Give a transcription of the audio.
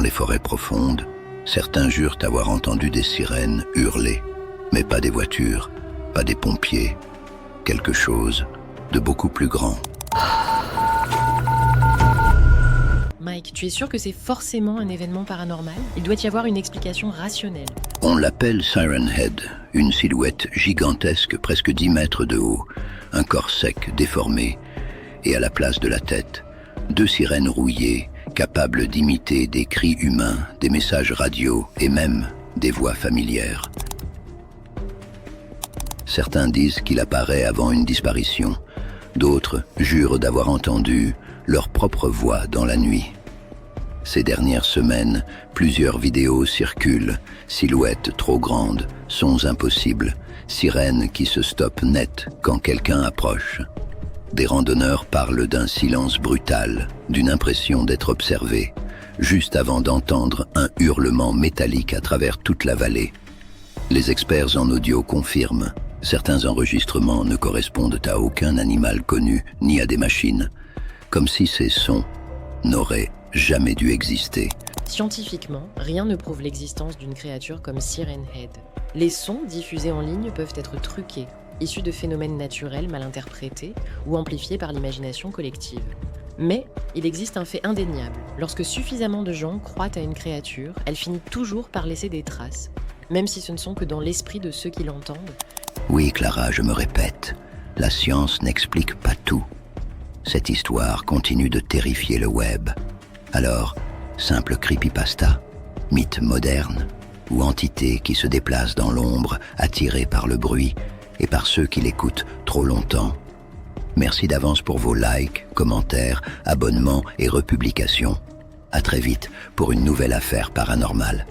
Dans les forêts profondes, certains jurent avoir entendu des sirènes hurler, mais pas des voitures, pas des pompiers, quelque chose de beaucoup plus grand. Mike, tu es sûr que c'est forcément un événement paranormal? Il doit y avoir une explication rationnelle. On l'appelle Siren Head, une silhouette gigantesque, presque 10 mètres de haut, un corps sec, déformé, et à la place de la tête, 2 sirènes rouillées, capables d'imiter des cris humains, des messages radio et même des voix familières. Certains disent qu'il apparaît avant une disparition, d'autres jurent d'avoir entendu leur propre voix dans la nuit. Ces dernières semaines, plusieurs vidéos circulent, silhouettes trop grandes, sons impossibles, sirènes qui se stoppent net quand quelqu'un approche. Des randonneurs parlent d'un silence brutal, d'une impression d'être observé, juste avant d'entendre un hurlement métallique à travers toute la vallée. Les experts en audio confirment, certains enregistrements ne correspondent à aucun animal connu, ni à des machines, comme si ces sons n'auraient jamais dû exister. Scientifiquement, rien ne prouve l'existence d'une créature comme Siren Head. Les sons diffusés en ligne peuvent être truqués, issus de phénomènes naturels mal interprétés ou amplifiés par l'imagination collective. Mais il existe un fait indéniable. Lorsque suffisamment de gens croient à une créature, elle finit toujours par laisser des traces, même si ce ne sont que dans l'esprit de ceux qui l'entendent. Oui, Clara, je me répète, la science n'explique pas tout. Cette histoire continue de terrifier le web. Alors, simple creepypasta, mythe moderne ou entité qui se déplace dans l'ombre, attirée par le bruit et par ceux qui l'écoutent trop longtemps. Merci d'avance pour vos likes, commentaires, abonnements et republications. À très vite pour une nouvelle affaire paranormale.